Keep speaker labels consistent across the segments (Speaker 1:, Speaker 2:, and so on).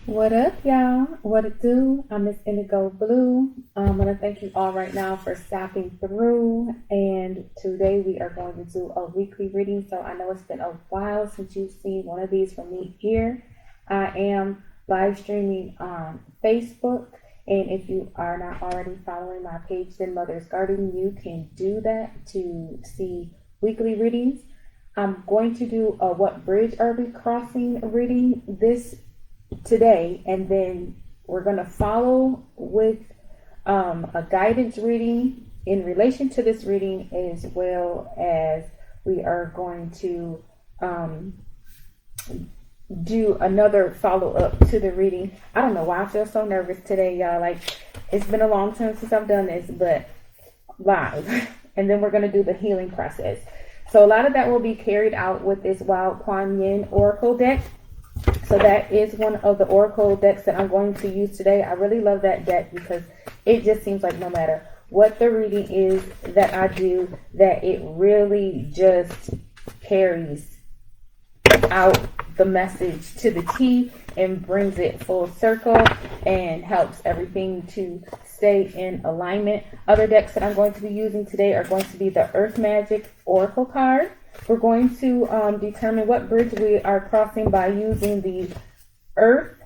Speaker 1: What up, y'all? What it do? I'm Miss Indigo Blue. I want to thank you all right now for stopping through. And today we are going to do a weekly reading. So I know it's been a while since you've seen one of these from me here. I am live streaming on Facebook. And if you are not already following my page, Zen Mother's Garden, you can do that to see weekly readings. I'm going to do a What Bridge Are We Crossing reading this today, and then we're going to follow with a guidance reading in relation to this reading, as well as we are going to do another follow-up to the reading. I don't know why I feel so nervous today, y'all. Like, it's been a long time since I've done this, but live. And then we're going to do the healing process. So a lot of that will be carried out with this Wild Kuan Yin Oracle deck. So that is one of the Oracle decks that I'm going to use today. I really love that deck because it just seems like no matter what the reading is that I do, that it really just carries out the message to the T and brings it full circle and helps everything to stay in alignment. Other decks that I'm going to be using today are going to be the Earth Magic Oracle card. We're going to determine what bridge we are crossing by using the Earth,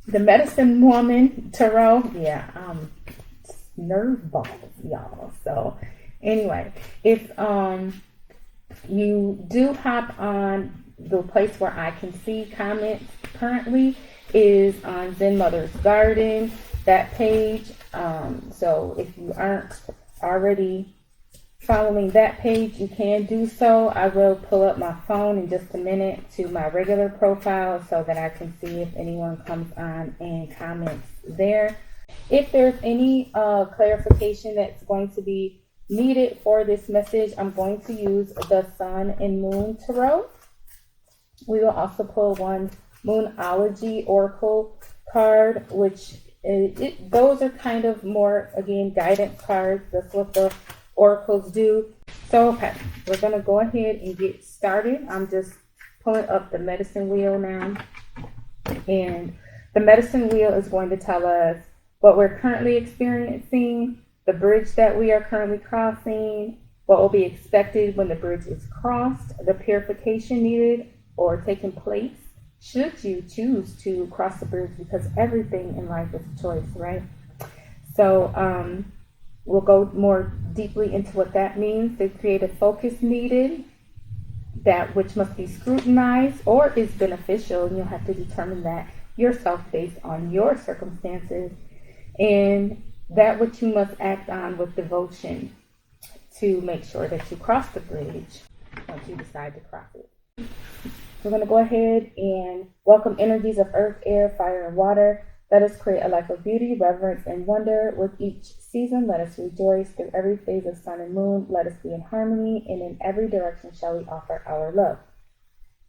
Speaker 1: the Medicine Woman Tarot. Yeah, nerve balls, y'all. So anyway, if you do hop on the place where I can see comments currently is on Zen Mother's Garden, that page. So if you aren't already following that page, you can do so. I will pull up my phone in just a minute to my regular profile so that I can see if anyone comes on and comments there. If there's any clarification that's going to be needed for this message, I'm going to use the Sun and Moon Tarot. We will also pull one Moonology Oracle card, which those are kind of more, again, guidance cards. That's what the oracles do. So, okay, we're going to go ahead and get started. I'm just pulling up the medicine wheel now. And the medicine wheel is going to tell us what we're currently experiencing, the bridge that we are currently crossing, what will be expected when the bridge is crossed, the purification needed or taking place should you choose to cross the bridge, because everything in life is a choice, right? So we'll go more deeply into what that means. The creative focus needed, that which must be scrutinized or is beneficial, and you'll have to determine that yourself based on your circumstances, and that which you must act on with devotion to make sure that you cross the bridge once you decide to cross it. We're going to go ahead and welcome energies of earth, air, fire, and water. Let us create a life of beauty, reverence, and wonder with each season. Let us rejoice through every phase of sun and moon. Let us be in harmony, and in every direction shall we offer our love.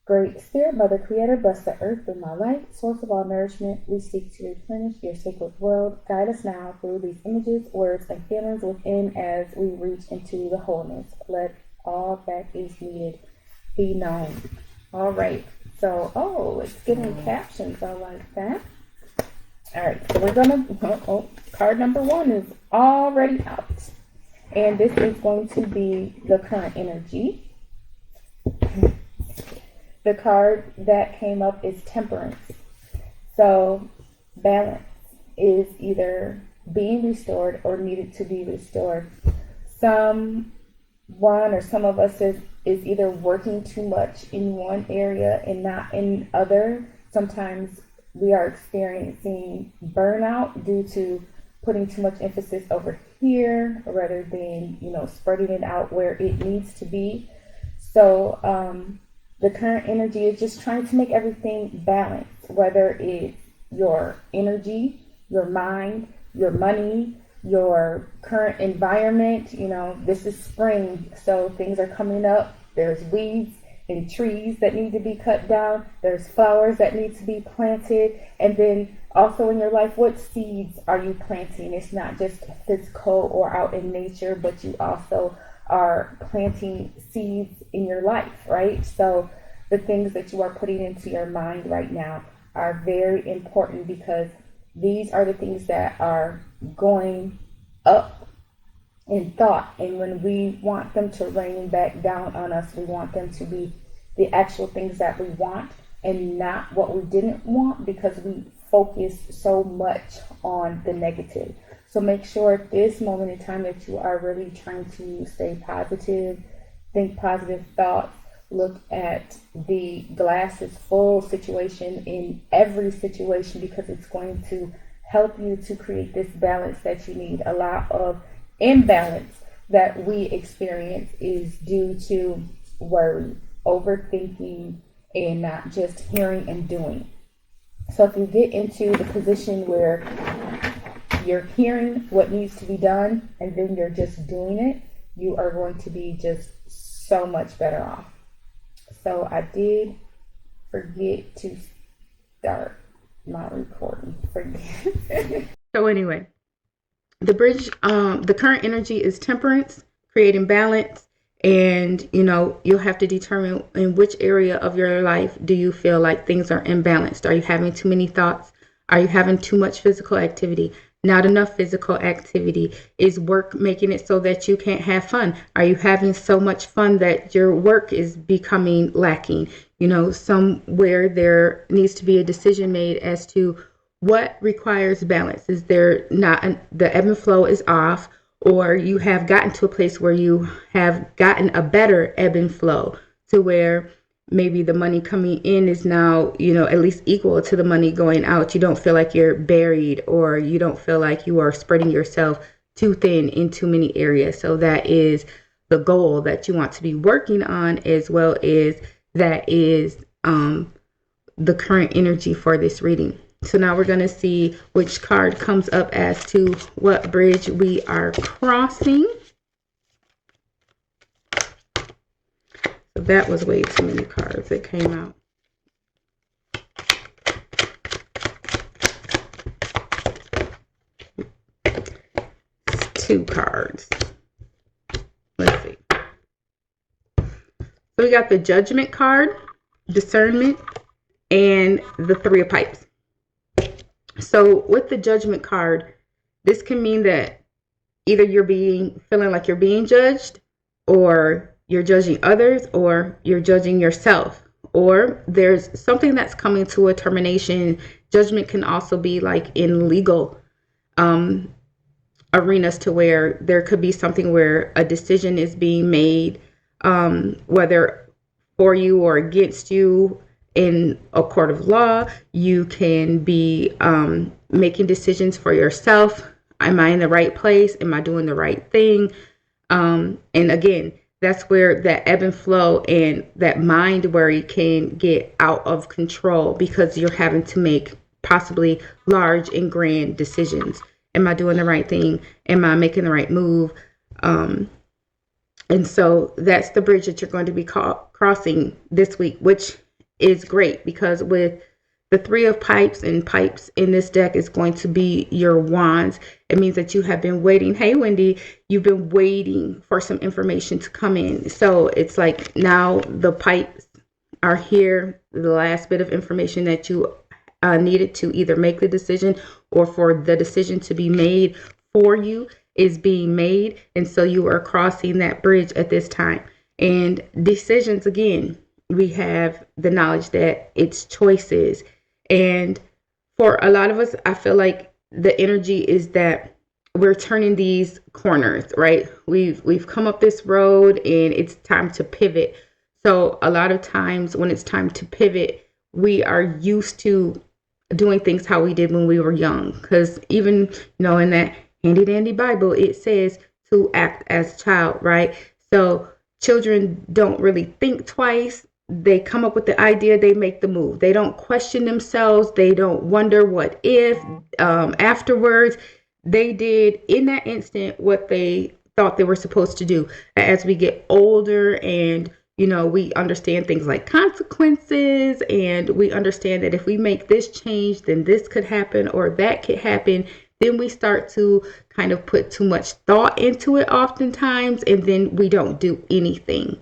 Speaker 1: Great Spirit, Mother Creator, bless the earth with my light, source of all nourishment. We seek to replenish your sacred world. Guide us now through these images, words, and feelings within as we reach into the wholeness. Let all that is needed be known. All right. So, it's giving captions. I like that. All right. So we're going to, card number 1 is already out. And this is going to be the current energy. The card that came up is Temperance. So balance is either being restored or needed to be restored. Someone or some of us is either working too much in one area and not in other. Sometimes we are experiencing burnout due to putting too much emphasis over here rather than, spreading it out where it needs to be. So the current energy is just trying to make everything balanced, whether it's your energy, your mind, your money, your current environment. This is spring, so things are coming up. There's weeds and trees that need to be cut down. There's flowers that need to be planted. And then also in your life, what seeds are you planting? It's not just physical or out in nature, but you also are planting seeds in your life, right? So the things that you are putting into your mind right now are very important because these are the things that are going up in thought. And when we want them to rain back down on us, we want them to be the actual things that we want and not what we didn't want, because we focus so much on the negative. So make sure at this moment in time that you are really trying to stay positive, think positive thoughts, look at the glass is full situation in every situation, because it's going to help you to create this balance that you need. A lot of imbalance that we experience is due to worry, overthinking, and not just hearing and doing. So if you get into the position where you're hearing what needs to be done and then you're just doing it, you are going to be just so much better off. So I did forget to start my recording. So anyway, the bridge, the current energy is temperance, creating balance. And, you'll have to determine in which area of your life do you feel like things are imbalanced. Are you having too many thoughts? Are you having too much physical activity? Not enough physical activity? Is work making it so that you can't have fun? Are you having so much fun that your work is becoming lacking? Somewhere there needs to be a decision made as to what requires balance. Is there not, the ebb and flow is off, or you have gotten to a place where you have gotten a better ebb and flow to where maybe the money coming in is now, at least equal to the money going out. You don't feel like you're buried, or you don't feel like you are spreading yourself too thin in too many areas. So that is the goal that you want to be working on, as well as that is the current energy for this reading. So now we're going to see which card comes up as to what bridge we are crossing. So that was way too many cards that came out. It's 2 cards. Let's see. So we got the Judgment card, Discernment, and the 3 of Pipes. So with the Judgment card, this can mean that either you're feeling like you're being judged, or you're judging others, or you're judging yourself, or there's something that's coming to a termination. Judgment can also be like in legal arenas, to where there could be something where a decision is being made, whether for you or against you. In a court of law, you can be making decisions for yourself. Am I in the right place? Am I doing the right thing? And again, that's where that ebb and flow and that mind worry can get out of control, because you're having to make possibly large and grand decisions. Am I doing the right thing? Am I making the right move? And so that's the bridge that you're going to be crossing this week, which is great, because with the 3 of Pipes, and Pipes in this deck is going to be your wands. It means that you have been waiting. Hey, Wendy, you've been waiting for some information to come in. So it's like now the pipes are here. The last bit of information that you needed to either make the decision, or for the decision to be made for you, is being made. And so you are crossing that bridge at this time. And decisions, again, we have the knowledge that it's choices. And for a lot of us, I feel like the energy is that we're turning these corners, right? We've come up this road and it's time to pivot. So a lot of times when it's time to pivot, we are used to doing things how we did when we were young. Because even, in that handy dandy Bible, it says to act as a child, right? So children don't really think twice. They come up with the idea, they make the move. They don't question themselves. They don't wonder what if afterwards. They did in that instant what they thought they were supposed to do. As we get older and, we understand things like consequences, and we understand that if we make this change, then this could happen or that could happen. Then we start to kind of put too much thought into it oftentimes, and then we don't do anything.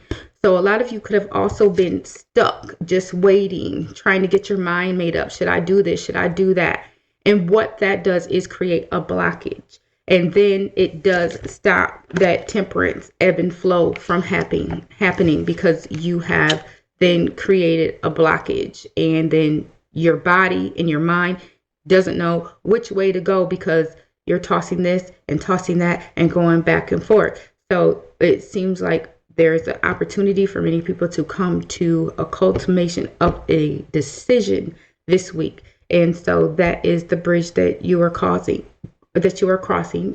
Speaker 1: So a lot of you could have also been stuck, just waiting, trying to get your mind made up. Should I do this? Should I do that? And what that does is create a blockage. And then it does stop that temperance ebb and flow from happening because you have then created a blockage. And then your body and your mind doesn't know which way to go because you're tossing this and tossing that and going back and forth. So it seems like there's an opportunity for many people to come to a consummation of a decision this week. And so that is the bridge that you are crossing.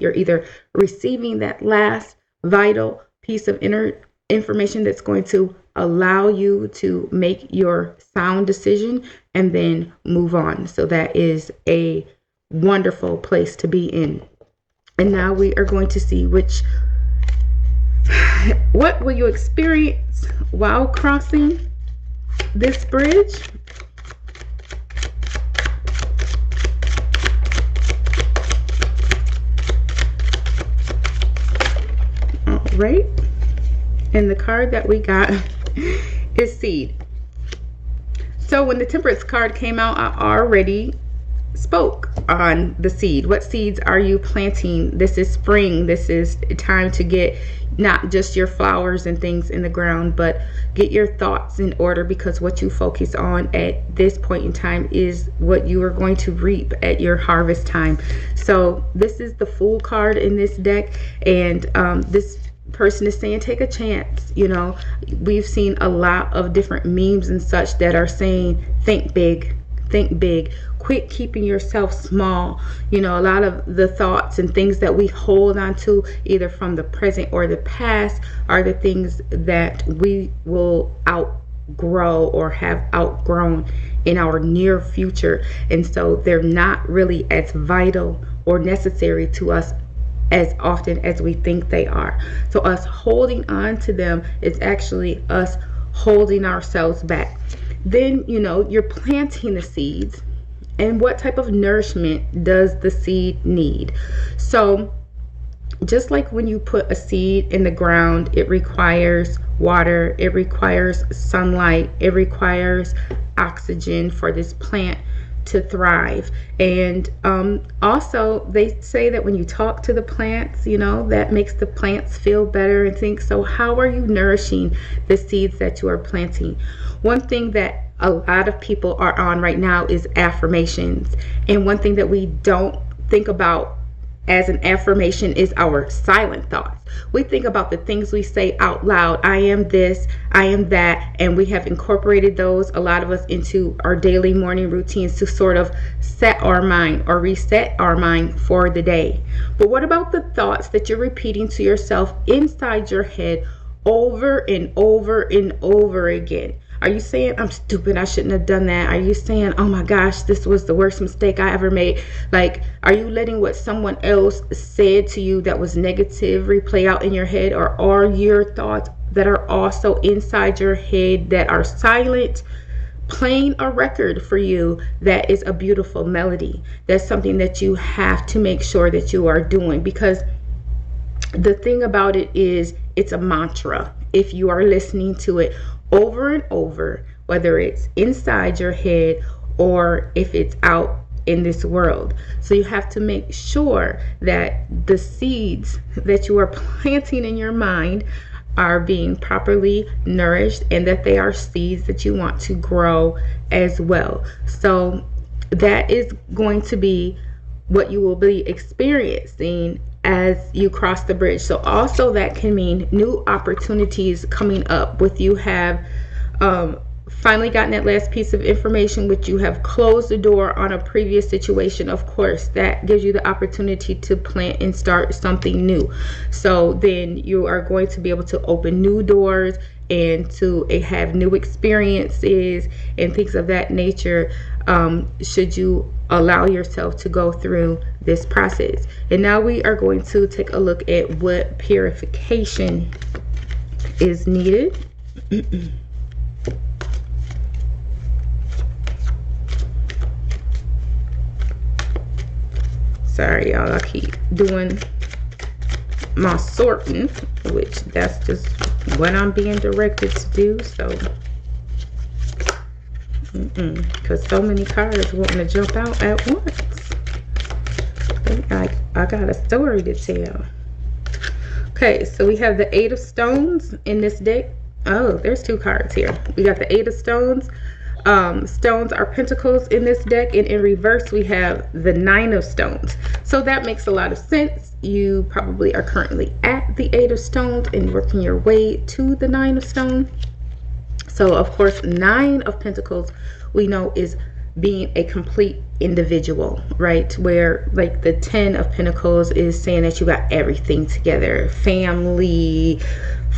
Speaker 1: You're either receiving that last vital piece of inner information that's going to allow you to make your sound decision and then move on. So that is a wonderful place to be in. And now we are going to see what will you experience while crossing this bridge? All right. And the card that we got is seed. So when the temperance card came out, I already spoke on the seed. What seeds are you planting? This is spring. This is time to get not just your flowers and things in the ground, but get your thoughts in order, because what you focus on at this point in time is what you are going to reap at your harvest time. So this is the Fool card in this deck, and this person is saying take a chance. You know, we've seen a lot of different memes and such that are saying think big, quit keeping yourself small. You know, a lot of the thoughts and things that we hold on to either from the present or the past are the things that we will outgrow or have outgrown in our near future, and so they're not really as vital or necessary to us as often as we think they are. So us holding on to them is actually us holding ourselves back. Then, you know, you're planting the seeds, and what type of nourishment does the seed need? So just like when you put a seed in the ground, it requires water, it requires sunlight, it requires oxygen for this plant to thrive. And also they say that when you talk to the plants, you know, that makes the plants feel better and think. So how are you nourishing the seeds that you are planting? One thing that a lot of people are on right now is affirmations, and one thing that we don't think about as an affirmation is our silent thoughts. We think about the things we say out loud. I am this, I am that, and we have incorporated those, a lot of us, into our daily morning routines to sort of set our mind or reset our mind for the day. But what about the thoughts that you're repeating to yourself inside your head over and over and over again? Are you saying, I'm stupid, I shouldn't have done that? Are you saying, oh my gosh, this was the worst mistake I ever made? Like, are you letting what someone else said to you that was negative replay out in your head? Or are your thoughts that are also inside your head that are silent playing a record for you that is a beautiful melody? That's something that you have to make sure that you are doing, because the thing about it is it's a mantra. If you are listening to it over and over, whether it's inside your head or if it's out in this world. So you have to make sure that the seeds that you are planting in your mind are being properly nourished, and that they are seeds that you want to grow as well. So that is going to be what you will be experiencing as you cross the bridge. So also that can mean new opportunities coming up with you have finally gotten that last piece of information, which you have closed the door on a previous situation. Of course, that gives you the opportunity to plant and start something new. So then you are going to be able to open new doors and to have new experiences and things of that nature, should you allow yourself to go through this process. And now we are going to take a look at what purification is needed. Sorry y'all, I keep doing my sorting, which that's just what I'm being directed to do. So, because so many cards wanting to jump out at once. I got a story to tell. Okay, so we have the Eight of Stones in this deck. Oh, there's two cards here. We got the Eight of Stones. Stones are pentacles in this deck, and in reverse we have the Nine of Stones. So that makes a lot of sense. You probably are currently at the Eight of Stones and working your way to the Nine of Stones. So of course, Nine of Pentacles we know is being a complete individual, right? Where like the 10 of Pentacles is saying that you got everything together, family,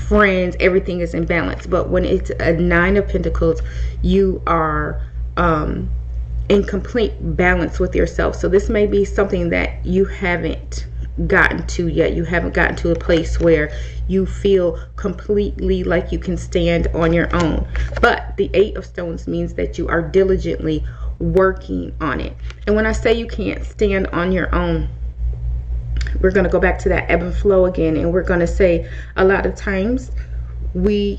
Speaker 1: friends, everything is in balance. But when it's a Nine of Pentacles, you are in complete balance with yourself. So this may be something that you haven't gotten to yet. You haven't gotten to a place where you feel completely like you can stand on your own. But the Eight of Stones means that you are diligently working on it. And when I say you can't stand on your own, we're going to go back to that ebb and flow again, and we're going to say a lot of times we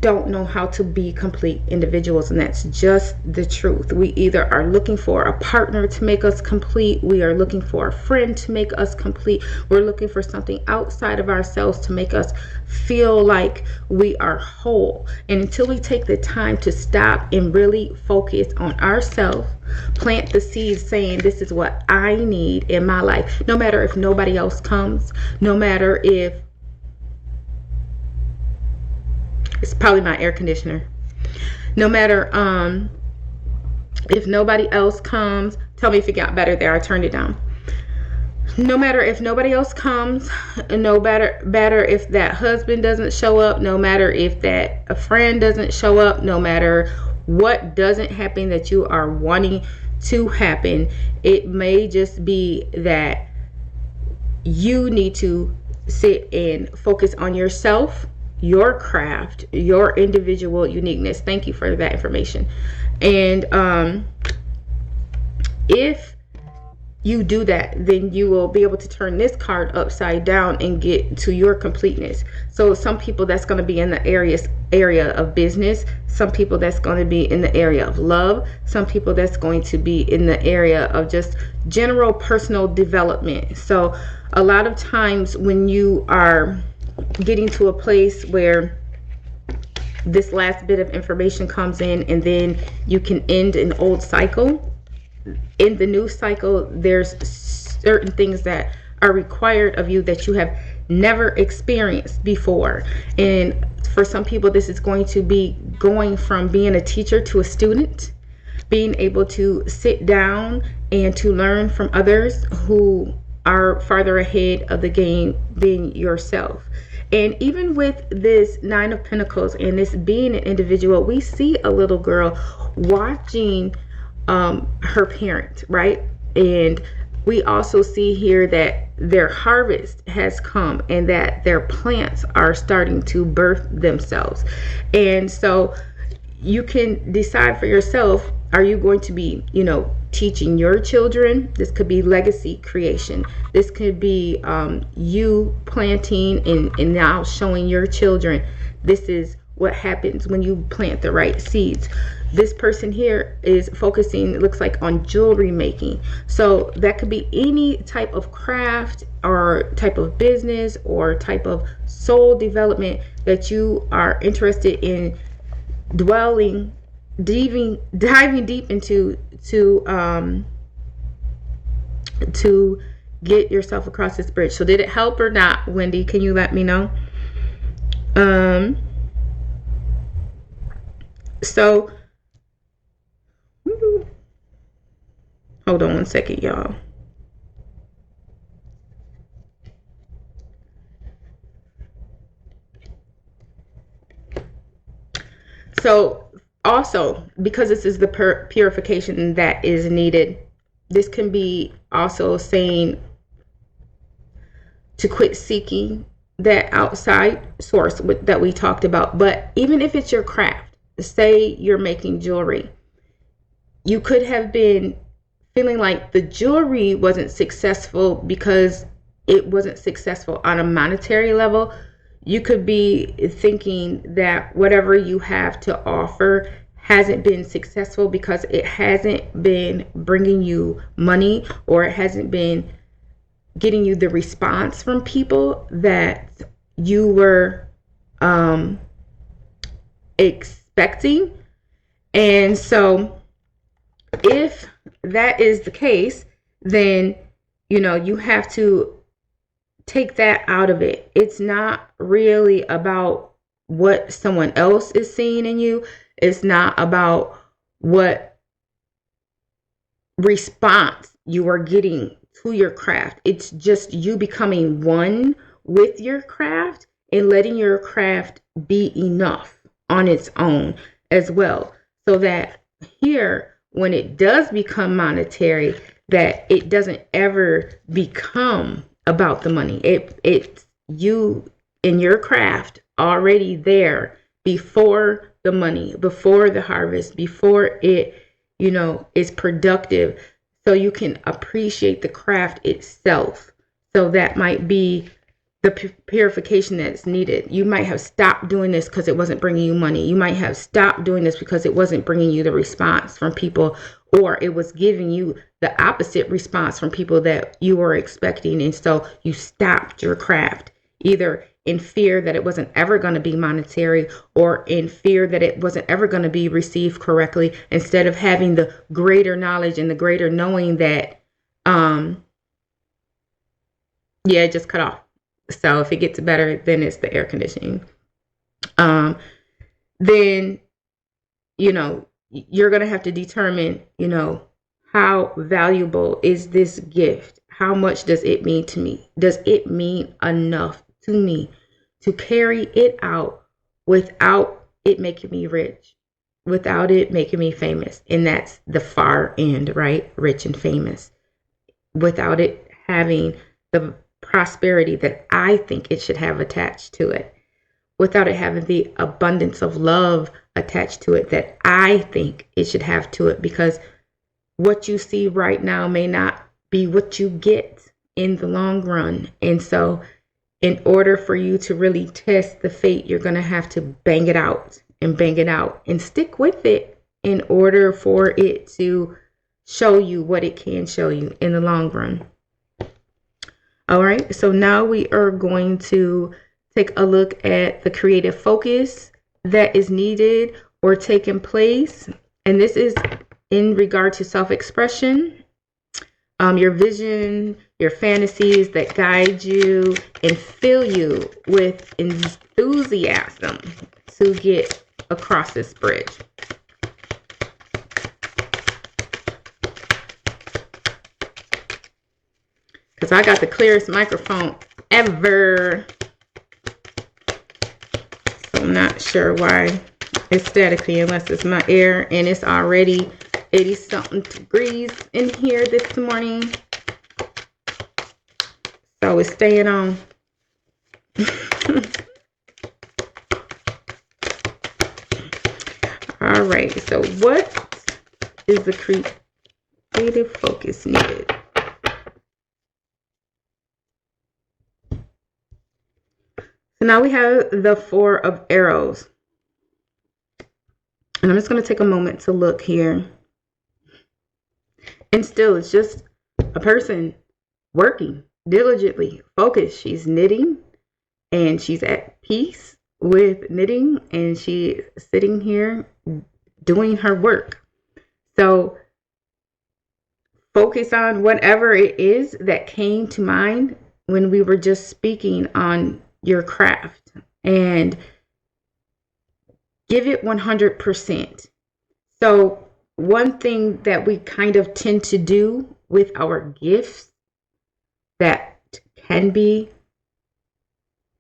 Speaker 1: don't know how to be complete individuals, and that's just the truth. We either are looking for a partner to make us complete, we are looking for a friend to make us complete, we're looking for something outside of ourselves to make us feel like we are whole. And until we take the time to stop and really focus on ourselves, plant the seed saying this is what I need in my life, no matter if nobody else comes, no matter if it's probably my air conditioner. No matter if nobody else comes, tell me if it got better there. I turned it down. No matter if nobody else comes, no matter if that husband doesn't show up, no matter if that a friend doesn't show up, no matter what doesn't happen that you are wanting to happen, it may just be that you need to sit and focus on yourself, your craft, your individual uniqueness. Thank you for that information. And if you do that, then you will be able to turn this card upside down and get to your completeness. So some people that's going to be in the area of business, some people that's going to be in the area of love, some people that's going to be in the area of just general personal development. So a lot of times when you are getting to a place where this last bit of information comes in and then you can end an old cycle, in the new cycle there's certain things that are required of you that you have never experienced before. And for some people this is going to be going from being a teacher to a student, being able to sit down and to learn from others who are farther ahead of the game than yourself. And even with this Nine of Pentacles and this being an individual, we see a little girl watching her parent, right? And we also see here that their harvest has come and that their plants are starting to birth themselves. And so you can decide for yourself, are you going to be, teaching your children? This could be legacy creation. This could be you planting and now showing your children this is what happens when you plant the right seeds. This person here is focusing, it looks like, on jewelry making. So that could be any type of craft or type of business or type of soul development that you are interested in diving deep into to get yourself across this bridge. So did it help or not, Wendy? Can you let me know? So hold on one second, y'all. So also, because this is the purification that is needed, this can be also saying to quit seeking that outside source that we talked about. But even if it's your craft, say you're making jewelry, you could have been feeling like the jewelry wasn't successful because it wasn't successful on a monetary level. You could be thinking that whatever you have to offer hasn't been successful because it hasn't been bringing you money, or it hasn't been getting you the response from people that you were expecting. And so if that is the case, then you have to take that out of it. It's not really about what someone else is seeing in you. It's not about what response you are getting to your craft. It's just you becoming one with your craft and letting your craft be enough on its own as well. So that here, when it does become monetary, that it doesn't ever become about the money. It's you and your craft already there before the money, before the harvest, before it, is productive. So you can appreciate the craft itself. So that might be the purification that's needed. You might have stopped doing this because it wasn't bringing you money. You might have stopped doing this because it wasn't bringing you the response from people, or it was giving you the opposite response from people that you were expecting. And so you stopped your craft, either in fear that it wasn't ever going to be monetary, or in fear that it wasn't ever going to be received correctly, instead of having the greater knowledge and the greater knowing that, it just cut off. So if it gets better, then it's the air conditioning. Then, you're going to have to determine, how valuable is this gift? How much does it mean to me? Does it mean enough to me to carry it out without it making me rich, without it making me famous? And that's the far end, right? Rich and famous. Without it having the prosperity that I think it should have attached to it, without it having the abundance of love attached to it that I think it should have to it, because what you see right now may not be what you get in the long run. And so in order for you to really test the fate, you're going to have to bang it out and stick with it in order for it to show you what it can show you in the long run. All right, so now we are going to take a look at the creative focus that is needed or taking place. And this is in regard to self-expression, your vision, your fantasies that guide you and fill you with enthusiasm to get across this bridge. Because I got the clearest microphone ever. So I'm not sure why it's staticky, unless it's my air, and it's already 80 something degrees in here this morning. So it's staying on. All right, so what is the creative focus needed? So now we have the Four of Arrows. And I'm just going to take a moment to look here. And still, it's just a person working diligently, focused. She's knitting and she's at peace with knitting, and she's sitting here doing her work. So focus on whatever it is that came to mind when we were just speaking on your craft, and give it 100%. So one thing that we kind of tend to do with our gifts that can be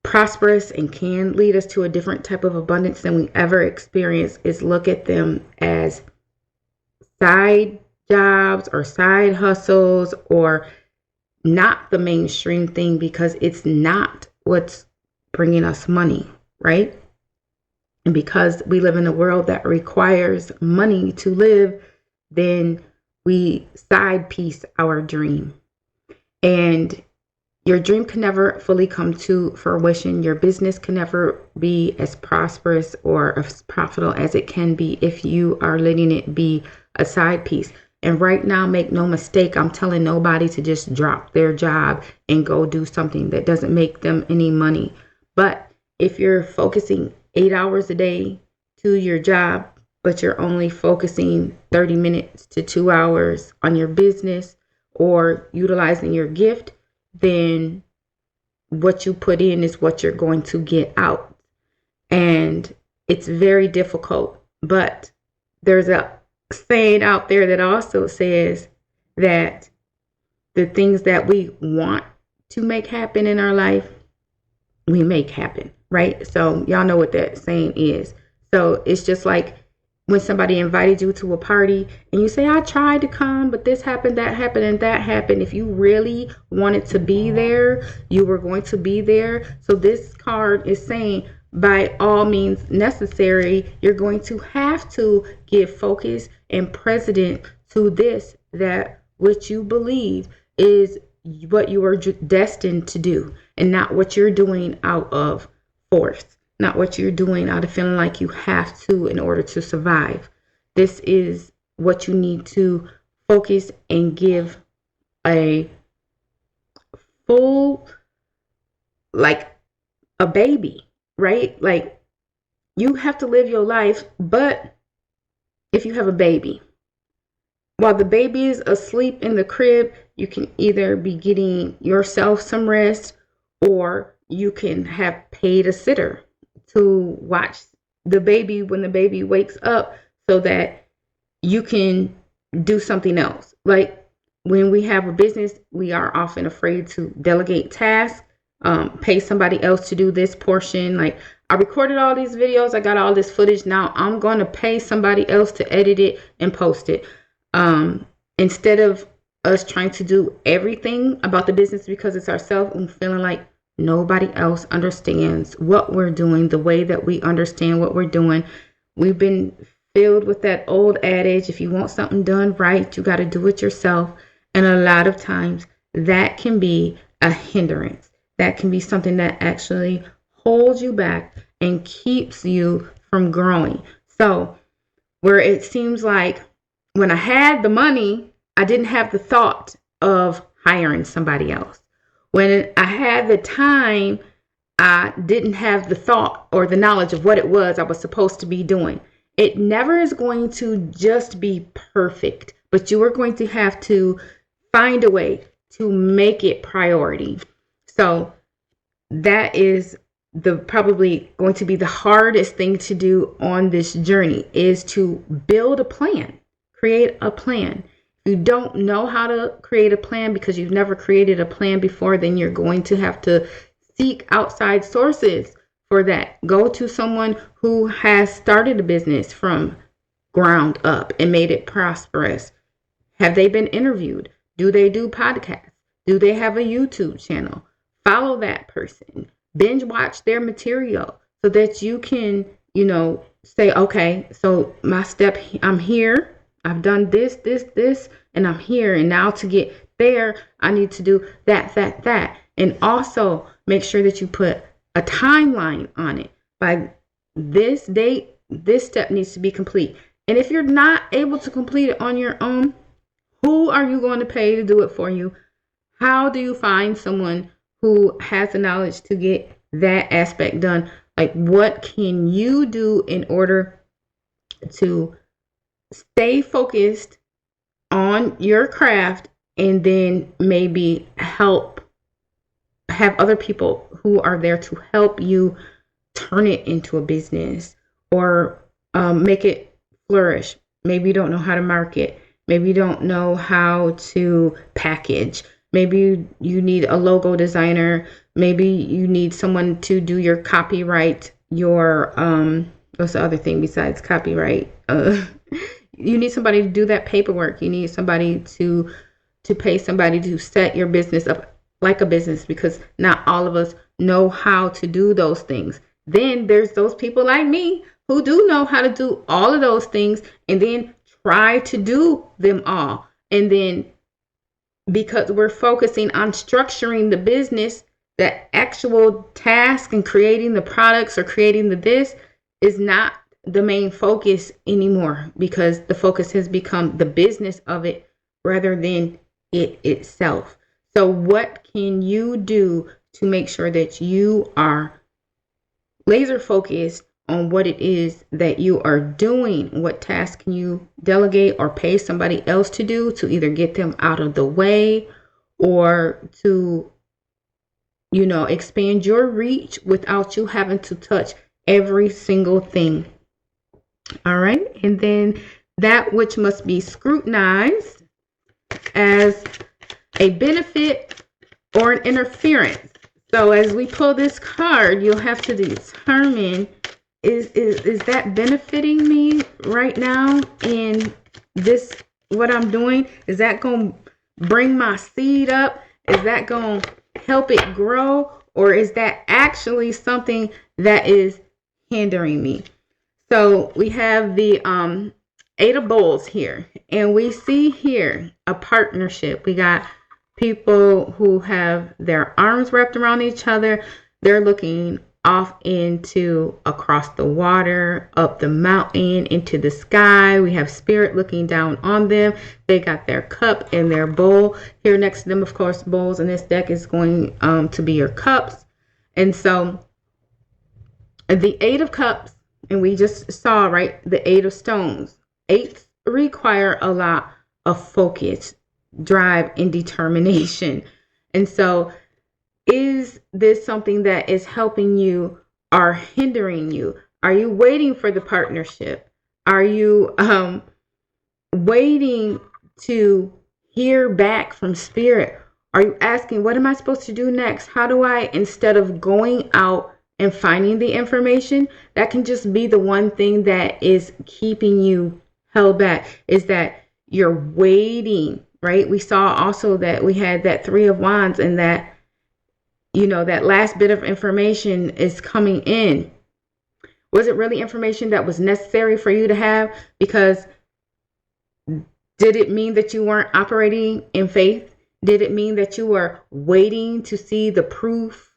Speaker 1: prosperous and can lead us to a different type of abundance than we ever experienced is look at them as side jobs or side hustles, or not the mainstream thing, because it's not what's bringing us money, right? And because we live in a world that requires money to live, then we side piece our dream. And
Speaker 2: your dream can never fully come to fruition. Your business can never be as prosperous or as profitable as it can be if you are letting it be a side piece. And right now, make no mistake, I'm telling nobody to just drop their job and go do something that doesn't make them any money. But if you're focusing 8 hours a day to your job, but you're only focusing 30 minutes to 2 hours on your business or utilizing your gift, then what you put in is what you're going to get out. And it's very difficult. But there's a saying out there that also says that the things that we want to make happen in our life, we make happen, right? So y'all know what that saying is. So it's just like when somebody invited you to a party and you say, I tried to come, but this happened, that happened, and that happened. If you really wanted to be there, you were going to be there. So this card is saying, by all means necessary, you're going to have to give focus and precedence to this, that which you believe is what you are destined to do, and not what you're doing out of force, not what you're doing out of feeling like you have to in order to survive. This is what you need to focus and give a full, like a baby, right? Like you have to live your life, but if you have a baby, while the baby is asleep in the crib, you can either be getting yourself some rest, or you can have paid a sitter to watch the baby when the baby wakes up so that you can do something else. Like when we have a business, we are often afraid to delegate tasks, pay somebody else to do this portion. Like I recorded all these videos, I got all this footage. Now I'm going to pay somebody else to edit it and post it. Instead of us trying to do everything about the business because it's ourselves and feeling like nobody else understands what we're doing the way that we understand what we're doing. We've been filled with that old adage, if you want something done right, you got to do it yourself. And a lot of times that can be a hindrance. That can be something that actually holds you back and keeps you from growing. So where it seems like when I had the money, I didn't have the thought of hiring somebody else. When I had the time, I didn't have the thought or the knowledge of what it was I was supposed to be doing. It never is going to just be perfect, but you are going to have to find a way to make it priority. So that is probably going to be the hardest thing to do on this journey, is to build a plan. Create a plan. If you don't know how to create a plan because you've never created a plan before, then you're going to have to seek outside sources for that. Go to someone who has started a business from ground up and made it prosperous. Have they been interviewed? Do they do podcasts? Do they have a YouTube channel? Follow that person. Binge watch their material so that you can, say, okay, so my step, I'm here. I've done this, and I'm here. And now to get there, I need to do that. And also make sure that you put a timeline on it. By this date, this step needs to be complete. And if you're not able to complete it on your own, who are you going to pay to do it for you? How do you find someone who has the knowledge to get that aspect done? Like, what can you do in order to stay focused on your craft, and then maybe have other people who are there to help you turn it into a business, or make it flourish? Maybe you don't know how to market. Maybe you don't know how to package. Maybe you need a logo designer. Maybe you need someone to do your copyright, your what's the other thing besides copyright? You need somebody to do that paperwork. You need somebody to pay somebody to set your business up like a business, because not all of us know how to do those things. Then there's those people like me who do know how to do all of those things and then try to do them all. And then because we're focusing on structuring the business, the actual task and creating the products or creating the this is not the main focus anymore, because the focus has become the business of it rather than it itself. So what can you do to make sure that you are laser focused on what it is that you are doing? What task can you delegate or pay somebody else to do to either get them out of the way or to, expand your reach without you having to touch every single thing? All right. And then that which must be scrutinized as a benefit or an interference. So as we pull this card, you'll have to determine, is that benefiting me right now in this, what I'm doing? Is that going to bring my seed up? Is that going to help it grow? Or is that actually something that is hindering me? So we have the Eight of Bowls here, and we see here a partnership. We got people who have their arms wrapped around each other. They're looking off into across the water, up the mountain, into the sky. We have spirit looking down on them. They got their cup and their bowl here next to them. Of course, bowls in this deck is going to be your cups. And so the Eight of Cups, and we just saw, right, the Eight of Stones. Eights require a lot of focus, drive, and determination. And so is this something that is helping you or hindering you? Are you waiting for the partnership? Are you waiting to hear back from spirit? Are you asking, what am I supposed to do next? How do I, instead of going out and finding the information, that can just be the one thing that is keeping you held back, is that you're waiting, right? We saw also that we had that Three of Wands, and that, that last bit of information is coming in. Was it really information that was necessary for you to have? Because did it mean that you weren't operating in faith? Did it mean that you were waiting to see the proof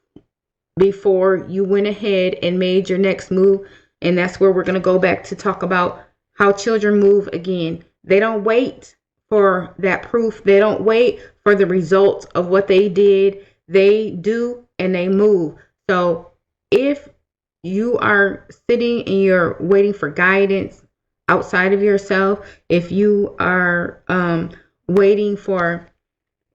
Speaker 2: before you went ahead and made your next move? And that's where we're going to go back to talk about how children move again. They don't wait for that proof. They don't wait for the results of what they did. They do, and they move. So if you are sitting and you're waiting for guidance outside of yourself, if you are waiting for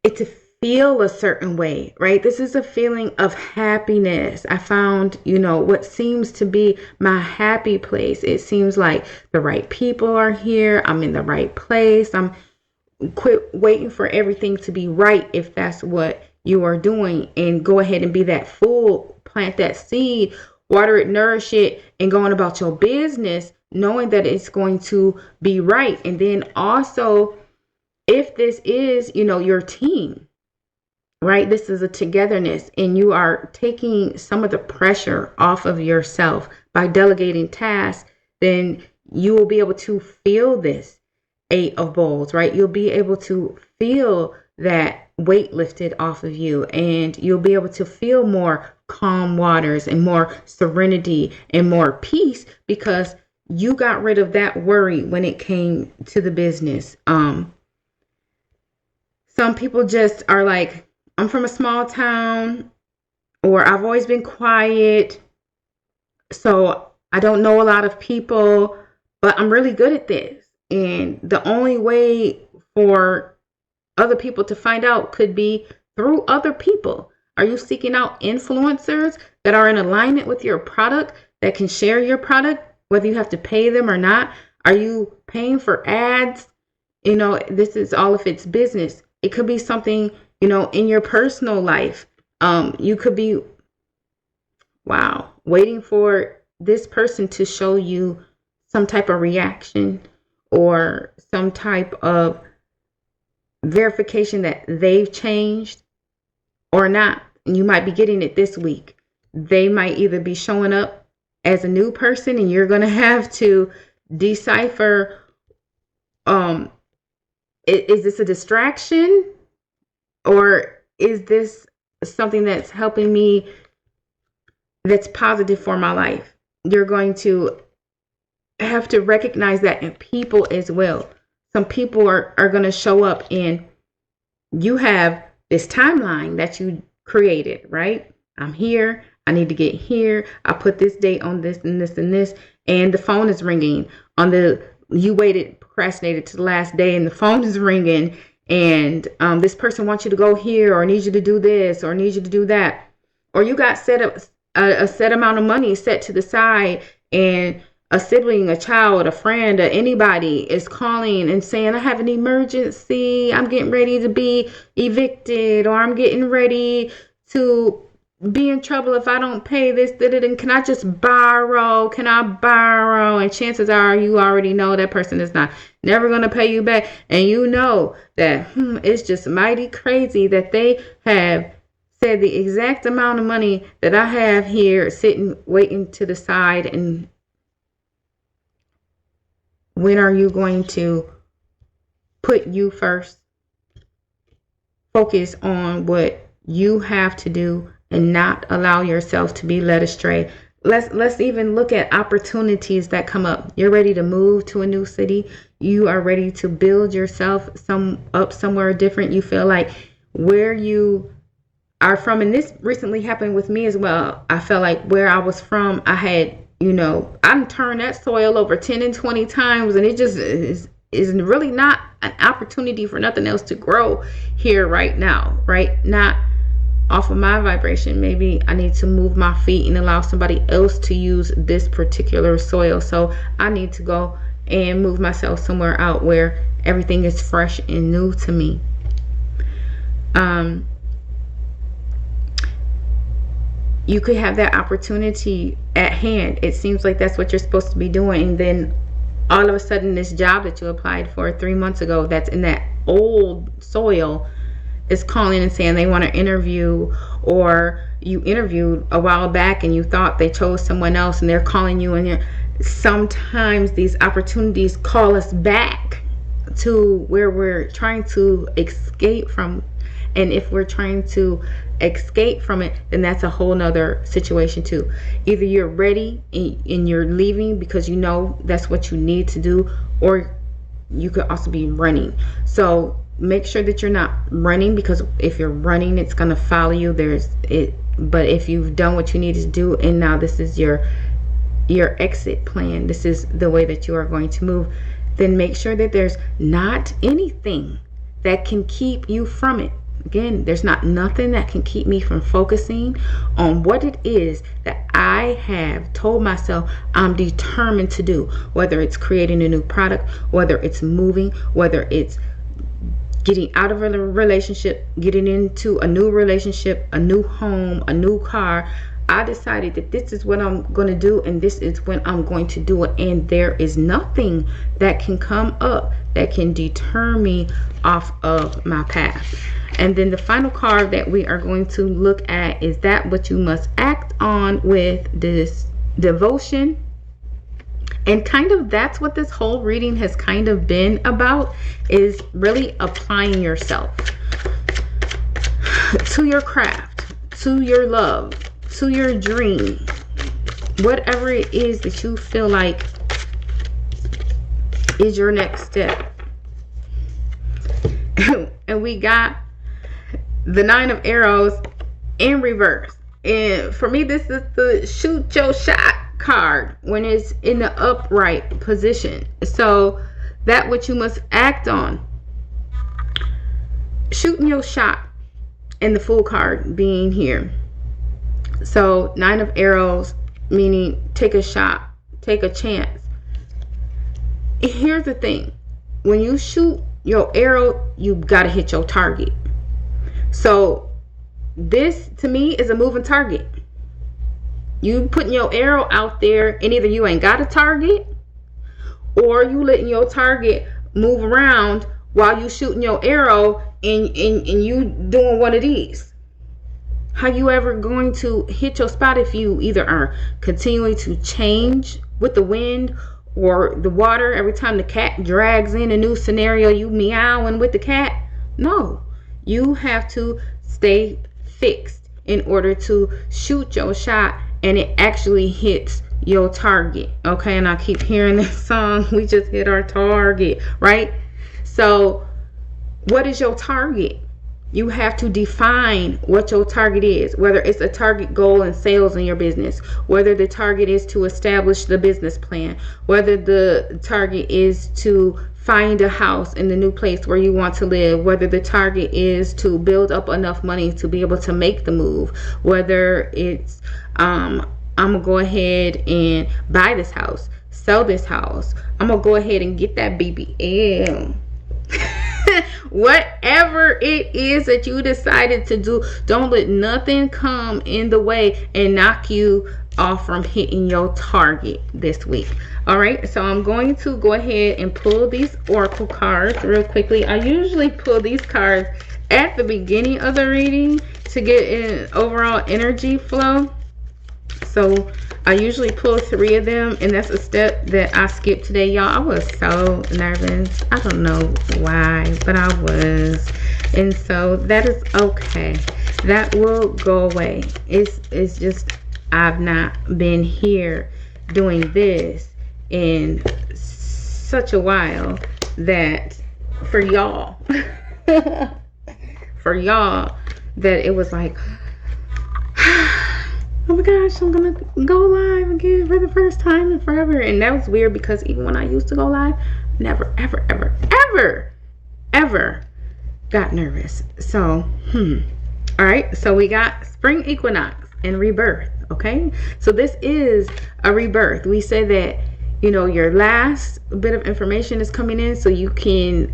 Speaker 2: it to feel a certain way, right? This is a feeling of happiness. I found, what seems to be my happy place. It seems like the right people are here. I'm in the right place. I'm quit waiting for everything to be right. If that's what you are doing, and go ahead and be that fool, plant that seed, water it, nourish it, and going about your business, knowing that it's going to be right. And then also, if this is, your team, right? This is a togetherness, and you are taking some of the pressure off of yourself by delegating tasks, then you will be able to feel this Eight of Bowls, right? You'll be able to feel that weight lifted off of you, and you'll be able to feel more calm waters and more serenity and more peace, because you got rid of that worry when it came to the business. Some people just are like, I'm from a small town, or I've always been quiet, so I don't know a lot of people, but I'm really good at this. And the only way for other people to find out could be through other people. Are you seeking out influencers that are in alignment with your product, that can share your product, whether you have to pay them or not? Are you paying for ads? This is all if it's business. It could be something, in your personal life. You could be, waiting for this person to show you some type of reaction or some type of verification that they've changed or not. And you might be getting it this week. They might either be showing up as a new person, and you're going to have to decipher, is this a distraction? Or is this something that's helping me, that's positive for my life? You're going to have to recognize that in people as well. Some people are going to show up, and you have this timeline that you created, right? I'm here. I need to get here. I put this date on this and this and this. And the phone is ringing you waited, procrastinated to the last day, and the phone is ringing. And this person wants you to go here, or needs you to do this, or needs you to do that. Or you got set up a set amount of money set to the side, and a sibling, a child, a friend, or anybody is calling and saying, I have an emergency. I'm getting ready to be evicted, or I'm getting ready to be in trouble if I don't pay this. And can I just borrow? Can I borrow? And chances are you already know that person is never going to pay you back. And you know that it's just mighty crazy that they have said the exact amount of money that I have here sitting, waiting to the side. And when are you going to put you first? Focus on what you have to do and not allow yourself to be led astray. Let's even look at opportunities that come up. You're ready to move to a new city. You are ready to build yourself up somewhere different. You feel like where you are from, and this recently happened with me as well. I felt like where I was from, I had, I turned that soil over 10 and 20 times, and it just is really not an opportunity for nothing else to grow here right now, right? Not off of my vibration. Maybe I need to move my feet and allow somebody else to use this particular soil. So I need to go and move myself somewhere out where everything is fresh and new to me. You could have that opportunity at hand. It seems like that's what you're supposed to be doing. And then all of a sudden, this job that you applied for 3 months ago, that's in that old soil, is calling and saying they want to interview, or you interviewed a while back and you thought they chose someone else, and they're calling you. And sometimes these opportunities call us back to where we're trying to escape from. And if we're trying to escape from it, then that's a whole nother situation too. Either you're ready and you're leaving because you know that's what you need to do, or you could also be running. So make sure that you're not running, because if you're running, it's going to follow you. But if you've done what you need to do, and now this is your exit plan, this is the way that you are going to move, then make sure that there's not anything that can keep you from it. Again, there's nothing that can keep me from focusing on what it is that I have told myself I'm determined to do, whether it's creating a new product, whether it's moving, whether it's getting out of a relationship, getting into a new relationship, a new home, a new car. I decided that this is what I'm going to do, and this is when I'm going to do it. And there is nothing that can come up that can deter me off of my path. And then the final card that we are going to look at is that what you must act on with this devotion. And kind of that's what this whole reading has kind of been about, is really applying yourself to your craft, to your love, to your dream, whatever it is that you feel like is your next step. And we got the 9 of arrows in reverse. And for me, this is the shoot your shot card when it's in the upright position. So that what you must act on. Shooting your shot, and the Fool card being here. So 9 of arrows meaning take a shot, take a chance. Here's the thing. When you shoot your arrow, you got to hit your target. So this to me is a moving target. You putting your arrow out there, and either you ain't got a target, or you letting your target move around while you shooting your arrow, and you doing one of these. How you ever going to hit your spot if you either are continuing to change with the wind or the water? Every time the cat drags in a new scenario, you meowing with the cat? No. You have to stay fixed in order to shoot your shot and it actually hits your target. Okay, and I keep hearing this song, we just hit our target, right? So what is your target? You have to define what your target is, whether it's a target goal in sales in your business, whether the target is to establish the business plan, whether the target is to find a house in the new place where you want to live, whether the target is to build up enough money to be able to make the move, whether it's I'm gonna go ahead and buy this house, sell this house, I'm gonna go ahead and get that BBL. Whatever it is that you decided to do, don't let nothing come in the way and knock you off from hitting your target this week. All right, so I'm going to go ahead and pull these oracle cards real quickly. I usually pull these cards at the beginning of the reading to get an overall energy flow. So I usually pull 3 of them, and that's a step that I skipped today, y'all. I was so nervous. I don't know why, but I was. And so that is okay. That will go away. It's just I've not been here doing this in such a while that for y'all, that it was like, oh my gosh, I'm gonna go live again for the first time in forever. And that was weird because even when I used to go live, never, ever, ever, ever, ever got nervous. So, all right. So we got spring equinox and rebirth. Okay. So this is a rebirth. We say that, your last bit of information is coming in so you can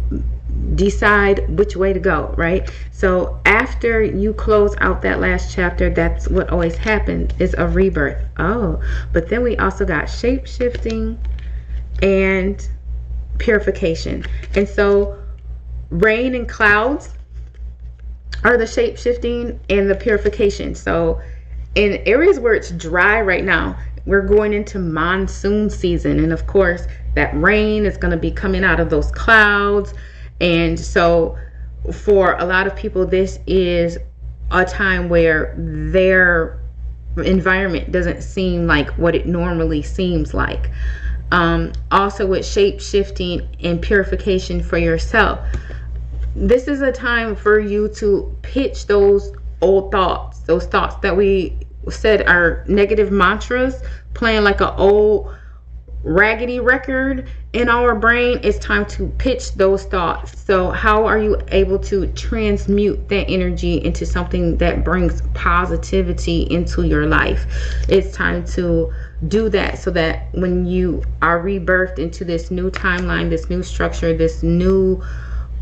Speaker 2: decide which way to go, right? So after you close out that last chapter, that's what always happens, is a rebirth. Oh, but then we also got shape shifting and purification. And so rain and clouds are the shape shifting and the purification. So in areas where it's dry right now, we're going into monsoon season, and of course that rain is going to be coming out of those clouds. And so for a lot of people, this is a time where their environment doesn't seem like what it normally seems like. Also with shape shifting and purification for yourself, this is a time for you to pitch those old thoughts, those thoughts that we said are negative mantras playing like an old raggedy record in our brain. It's time to pitch those thoughts. So how are you able to transmute that energy into something that brings positivity into your life? It's time to do that so that when you are rebirthed into this new timeline, this new structure, this new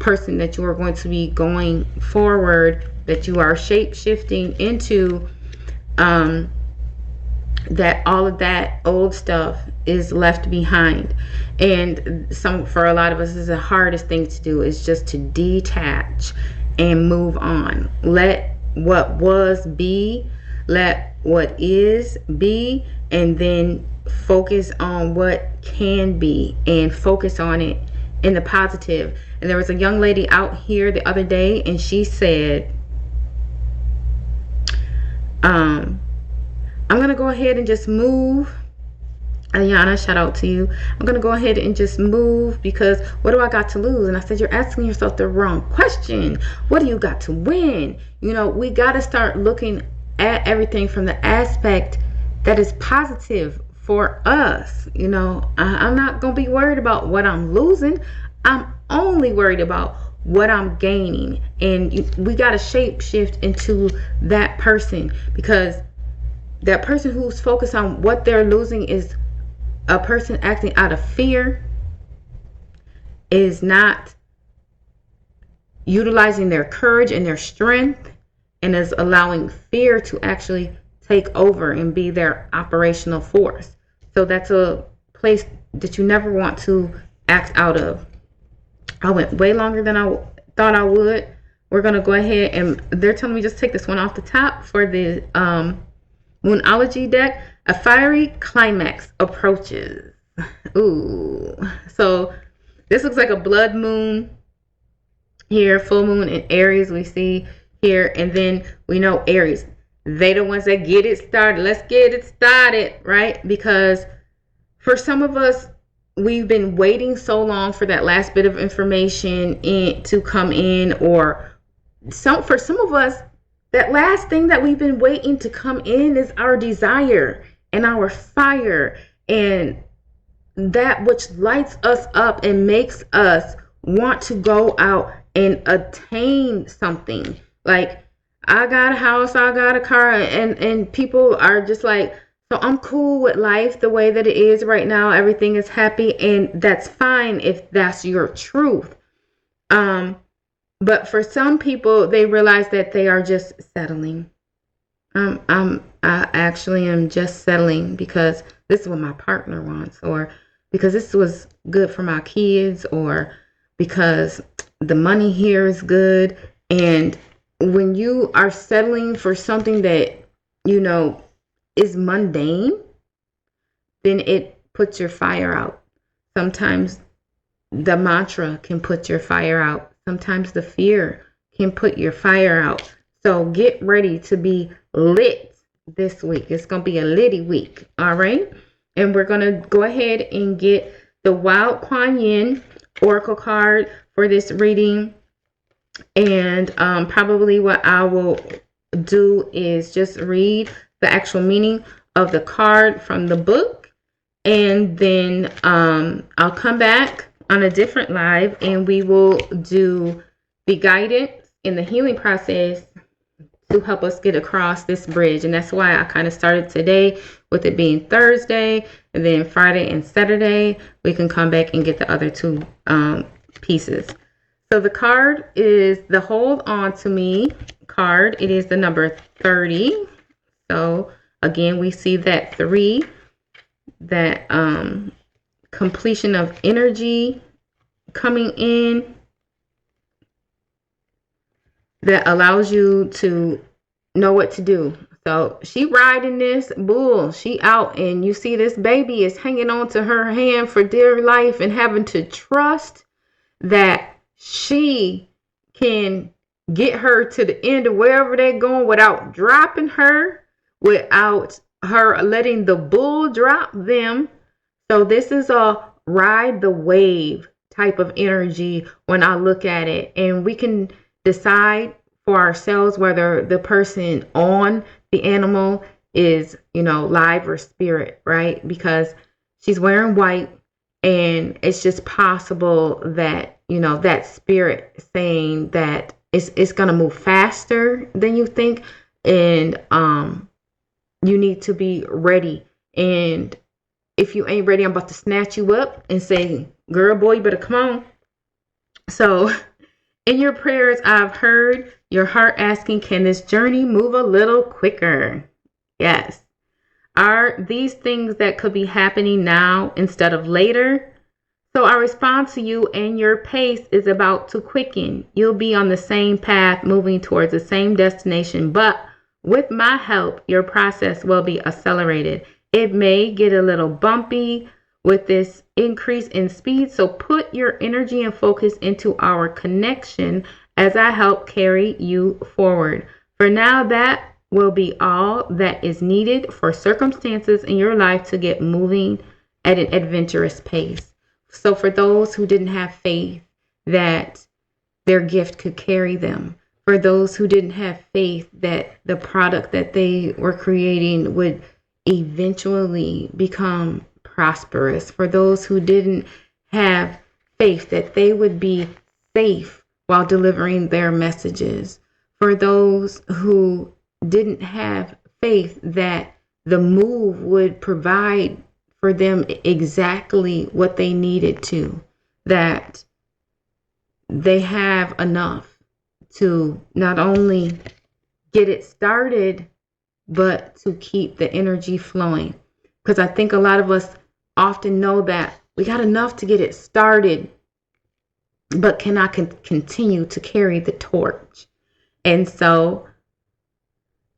Speaker 2: person that you are going to be going forward, that you are shape shifting into, that all of that old stuff is left behind. And for a lot of us, is the hardest thing to do, is just to detach and move on. Let what was be, let what is be, and then focus on what can be and focus on it in the positive. And there was a young lady out here the other day, and she said, I'm going to go ahead and just move. Ayana, shout out to you. I'm going to go ahead and just move because what do I got to lose? And I said, you're asking yourself the wrong question. What do you got to win? We got to start looking at everything from the aspect that is positive for us. I'm not going to be worried about what I'm losing. I'm only worried about what I'm gaining. And we got to shape shift into that person, because that person who's focused on what they're losing is a person acting out of fear, is not utilizing their courage and their strength, and is allowing fear to actually take over and be their operational force. So that's a place that you never want to act out of. I went way longer than I thought I would. We're going to go ahead, and they're telling me just take this one off the top for the Moonology deck. A fiery climax approaches. Ooh. So this looks like a blood moon here, full moon in Aries, we see here, and then we know Aries, they the ones that get it started. Let's get it started, right? Because for some of us, we've been waiting so long for that last bit of information to come in, or for some of us, that last thing that we've been waiting to come in is our desire and our fire, and that which lights us up and makes us want to go out and attain something. Like, I got a house, I got a car, and people are just like, so I'm cool with life the way that it is right now. Everything is happy, and that's fine if that's your truth. But for some people, they realize that they are just settling. I actually am just settling because this is what my partner wants, or because this was good for my kids, or because the money here is good. And when you are settling for something that, is mundane, then it puts your fire out. Sometimes the mantra can put your fire out. Sometimes the fear can put your fire out. So get ready to be lit this week. It's going to be a litty week. All right. And we're going to go ahead and get the Wild Kuan Yin Oracle card for this reading. And probably what I will do is just read the actual meaning of the card from the book. And then I'll come back on a different live, and we will do the guidance in the healing process to help us get across this bridge. And that's why I kind of started today with it being Thursday, and then Friday and Saturday we can come back and get the other two pieces. So the card is the Hold On To Me card. It is the number 30. So again, we see that 3, that completion of energy coming in that allows you to know what to do. So she riding this bull, she out, and you see this baby is hanging on to her hand for dear life and having to trust that she can get her to the end of wherever they're going without dropping her, without her letting the bull drop them. So this is a ride the wave type of energy when I look at it, and we can decide for ourselves whether the person on the animal is, live or spirit, right? Because she's wearing white, and it's just possible that, that spirit saying that it's going to move faster than you think, and you need to be ready. And if you ain't ready, I'm about to snatch you up and say, girl, boy, you better come on. So in your prayers, I've heard your heart asking, can this journey move a little quicker? Yes. Are these things that could be happening now instead of later? So our response to you, and your pace is about to quicken. You'll be on the same path, moving towards the same destination, but with my help, your process will be accelerated. It may get a little bumpy with this increase in speed, so put your energy and focus into our connection as I help carry you forward. For now, that will be all that is needed for circumstances in your life to get moving at an adventurous pace. So for those who didn't have faith that their gift could carry them, for those who didn't have faith that the product that they were creating would eventually become prosperous, for those who didn't have faith that they would be safe while delivering their messages, for those who didn't have faith that the move would provide for them exactly what they needed to, that they have enough to not only get it started, but to keep the energy flowing. Because I think a lot of us often know that we got enough to get it started, but cannot continue to carry the torch. And so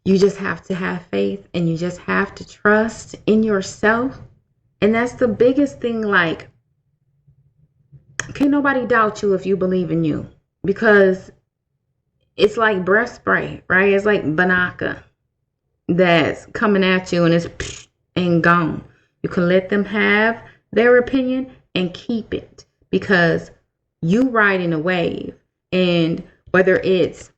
Speaker 2: you just have to have faith, and you just have to trust in yourself. And that's the biggest thing. Like, can't nobody doubt you if you believe in you, because it's like breath spray, right? It's like Banaka that's coming at you and it's and gone. You can let them have their opinion and keep it because you riding a wave. And whether it's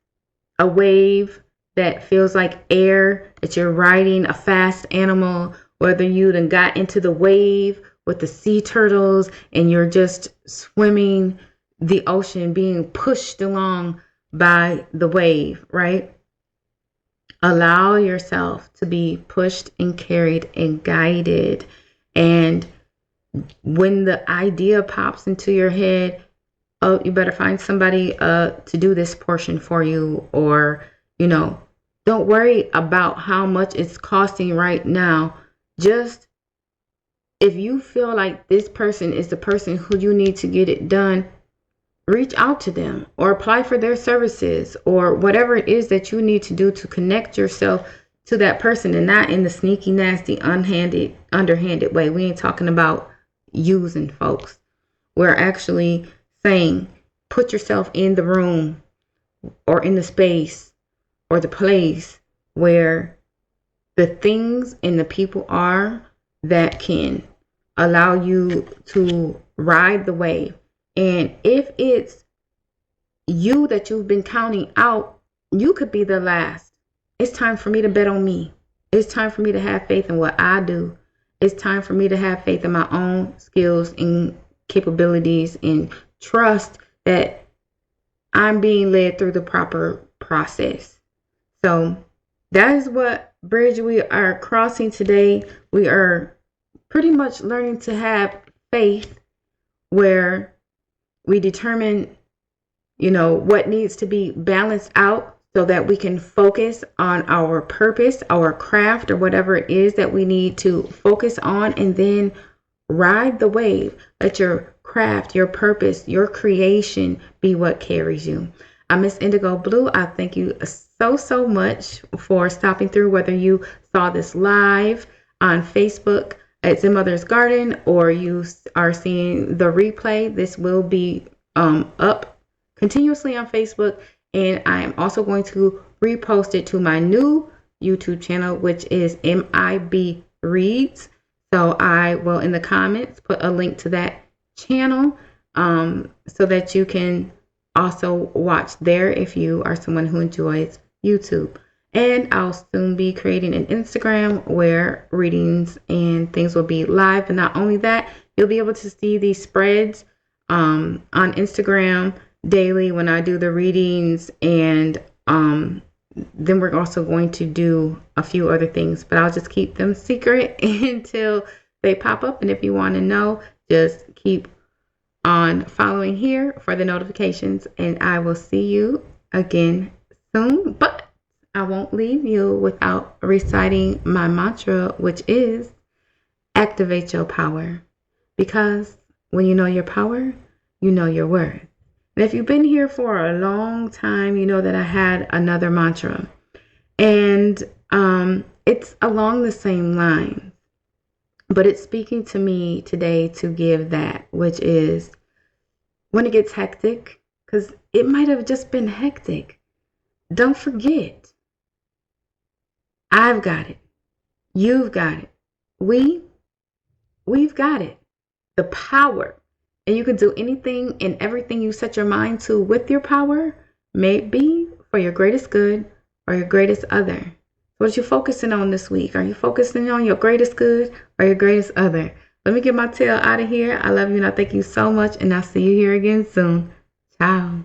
Speaker 2: a wave that feels like air, that you're riding a fast animal, whether you done got into the wave with the sea turtles and you're just swimming the ocean, being pushed along by the wave, right? Allow yourself to be pushed and carried and guided. And when the idea pops into your head, oh, you better find somebody to do this portion for you, or, don't worry about how much it's costing right now. Just if you feel like this person is the person who you need to get it done, reach out to them or apply for their services or whatever it is that you need to do to connect yourself to that person, and not in the sneaky, nasty, underhanded way. We ain't talking about using folks. We're actually saying put yourself in the room or in the space or the place where the things and the people are that can allow you to ride the wave. And if it's you that you've been counting out, you could be the last. It's time for me to bet on me. It's time for me to have faith in what I do. It's time for me to have faith in my own skills and capabilities and trust that I'm being led through the proper process. So that is what bridge we are crossing today. We are pretty much learning to have faith where we determine, what needs to be balanced out so that we can focus on our purpose, our craft, or whatever it is that we need to focus on, and then ride the wave. Let your craft, your purpose, your creation be what carries you. I'm Miss Indigo Blue. I thank you so much for stopping through, whether you saw this live on Facebook at Zen Mother's Garden or you are seeing the replay. This will be up continuously on Facebook, and I am also going to repost it to my new YouTube channel, which is MIB Reads. So I will, in the comments, put a link to that channel so that you can also watch there if you are someone who enjoys YouTube. And I'll soon be creating an Instagram where readings and things will be live. And not only that, you'll be able to see these spreads on Instagram daily when I do the readings. And then we're also going to do a few other things, but I'll just keep them secret until they pop up. And if you want to know, just keep on following here for the notifications. And I will see you again soon. But I won't leave you without reciting my mantra, which is activate your power. Because when you know your power, you know your worth. And if you've been here for a long time, you know that I had another mantra. And it's along the same line. But it's speaking to me today to give that, which is when it gets hectic, because it might have just been hectic. Don't forget. I've got it. You've got it. We've got it. The power. And you can do anything and everything you set your mind to with your power, may it be for your greatest good or your greatest other. What are you focusing on this week? Are you focusing on your greatest good or your greatest other? Let me get my tail out of here. I love you and I thank you so much, and I'll see you here again soon. Ciao.